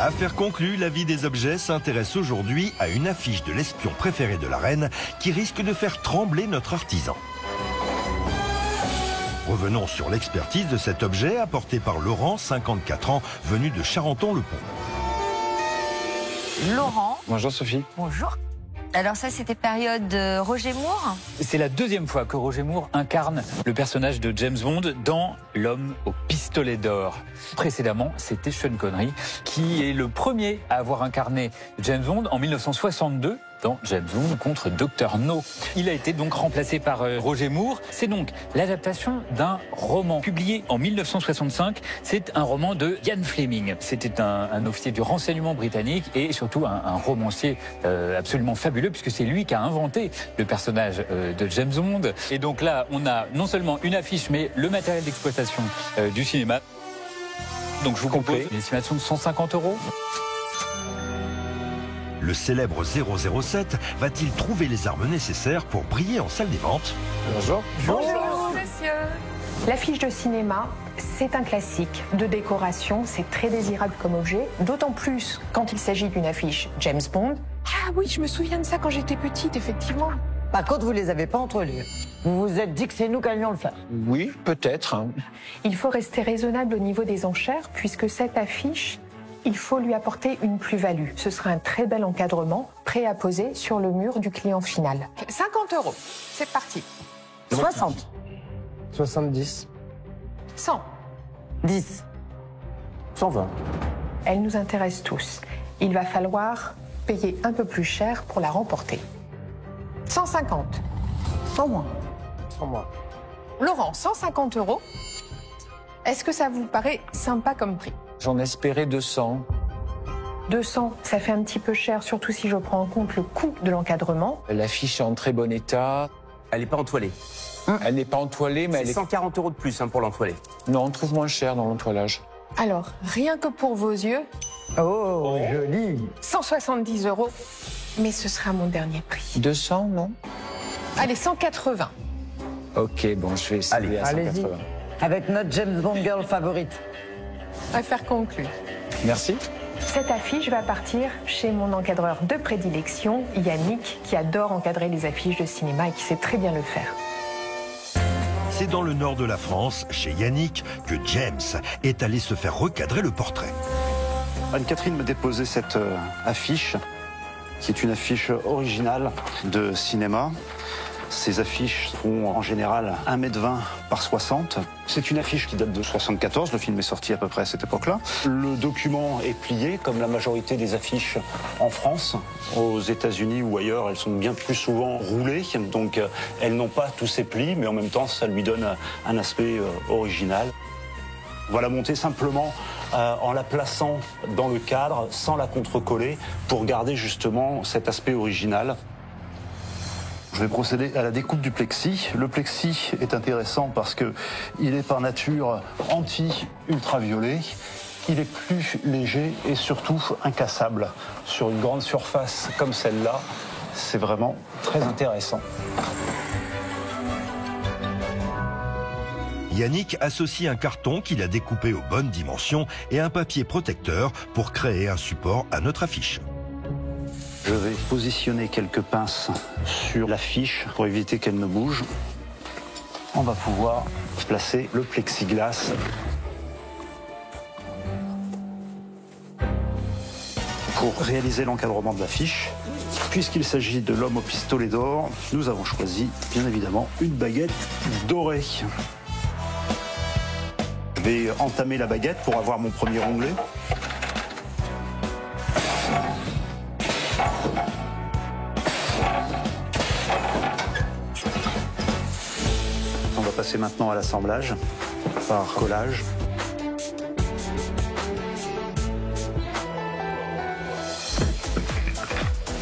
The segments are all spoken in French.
Affaire conclue, la vie des objets s'intéresse aujourd'hui à une affiche de l'espion préféré de la reine qui risque de faire trembler notre artisan. Revenons sur l'expertise de cet objet apporté par Laurent, 54 ans, venu de Charenton-le-Pont. Laurent. Bonjour Sophie. Bonjour. Alors ça, c'était période Roger Moore. C'est la deuxième fois que Roger Moore incarne le personnage de James Bond dans L'homme au pistolet d'or. Précédemment, c'était Sean Connery qui est le premier à avoir incarné James Bond en 1962 dans James Bond contre Dr No. Il a été donc remplacé par Roger Moore. C'est donc l'adaptation d'un roman publié en 1965. C'est un roman de Ian Fleming. C'était un officier du renseignement britannique et surtout un romancier absolument fabuleux puisque c'est lui qui a inventé le personnage de James Bond. Et donc là, on a non seulement une affiche mais le matériel d'exploitation du cinéma. Donc je vous propose une estimation de 150 €. Le célèbre 007 va-t-il trouver les armes nécessaires pour briller en salle des ventes? Bonjour. Bonjour, monsieur. L'affiche de cinéma, c'est un classique de décoration, c'est très désirable comme objet, d'autant plus quand il s'agit d'une affiche James Bond. Ah oui, je me souviens de ça quand j'étais petite, effectivement. Par contre, vous les avez pas entrelus. Vous vous êtes dit que c'est nous qui allions le faire. Oui, peut-être. Il faut rester raisonnable au niveau des enchères, puisque cette affiche, il faut lui apporter une plus-value. Ce sera un très bel encadrement, prêt à poser sur le mur du client final. 50 €. C'est parti. 60. 70. 100. 10. 120. Elle nous intéresse tous. Il va falloir payer un peu plus cher pour la remporter. 150. 100 moins. 100 mois. Laurent, 150 €. Est-ce que ça vous paraît sympa comme prix? J'en espérais 200. 200, ça fait un petit peu cher, surtout si je prends en compte le coût de l'encadrement. L'affiche est en très bon état. Elle n'est pas entoilée. Elle n'est pas entoilée, mais C'est elle est... 140 € de plus pour l'entoiler. Non, on trouve moins cher dans l'entoilage. Alors, rien que pour vos yeux, Oh, joli. 170 €. Mais ce sera mon dernier prix. 200, non? Allez, 180. Ok, bon, je vais essayer à Allez-y. 180. Avec notre James Bond girl favorite. Affaire conclue. Merci. Cette affiche va partir chez mon encadreur de prédilection, Yannick, qui adore encadrer les affiches de cinéma et qui sait très bien le faire. C'est dans le nord de la France, chez Yannick, que James est allé se faire recadrer le portrait. Anne-Catherine m'a déposé cette affiche, qui est une affiche originale de cinéma. Ces affiches font en général 1,20 m par 60. C'est une affiche qui date de 74, le film est sorti à peu près à cette époque-là. Le document est plié, comme la majorité des affiches en France. Aux États-Unis ou ailleurs, elles sont bien plus souvent roulées, donc elles n'ont pas tous ces plis, mais en même temps, ça lui donne un aspect original. On va la monter simplement en la plaçant dans le cadre, sans la contrecoller, pour garder justement cet aspect original. Je vais procéder à la découpe du plexi. Le plexi est intéressant parce qu'il est par nature anti-ultraviolet. Il est plus léger et surtout incassable. Sur une grande surface comme celle-là, c'est vraiment très intéressant. Yannick associe un carton qu'il a découpé aux bonnes dimensions et un papier protecteur pour créer un support à notre affiche. Je vais positionner quelques pinces sur l'affiche pour éviter qu'elle ne bouge. On va pouvoir placer le plexiglas. Pour réaliser l'encadrement de l'affiche, puisqu'il s'agit de l'homme au pistolet d'or, nous avons choisi, bien évidemment, une baguette dorée. Je vais entamer la baguette pour avoir mon premier onglet. On va passer maintenant à l'assemblage par collage.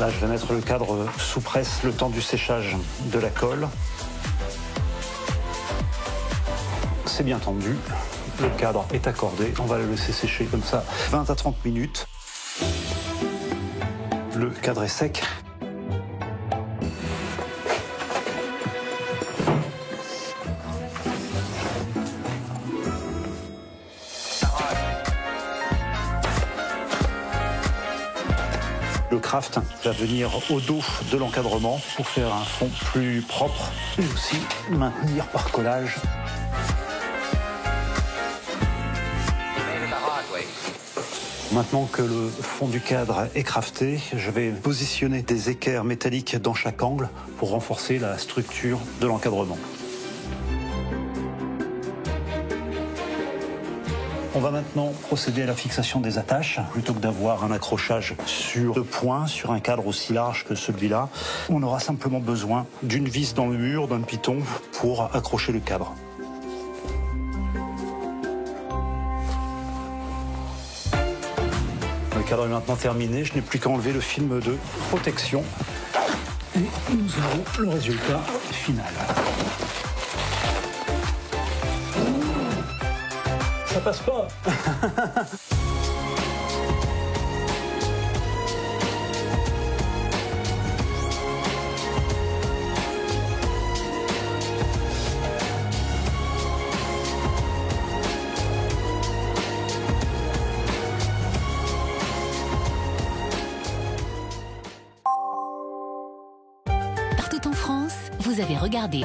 Là, je vais mettre le cadre sous presse le temps du séchage de la colle. C'est bien tendu. Le cadre est accordé. On va le laisser sécher comme ça 20 à 30 minutes. Le cadre est sec. Craft va venir au dos de l'encadrement pour faire un fond plus propre et aussi maintenir par collage. Maintenant que le fond du cadre est crafté, je vais positionner des équerres métalliques dans chaque angle pour renforcer la structure de l'encadrement. On va maintenant procéder à la fixation des attaches. Plutôt que d'avoir un accrochage sur 2 points, sur un cadre aussi large que celui-là, on aura simplement besoin d'une vis dans le mur, d'un piton pour accrocher le cadre. Le cadre est maintenant terminé, je n'ai plus qu'à enlever le film de protection et nous avons le résultat final. Ça passe pas. Partout en France, vous avez regardé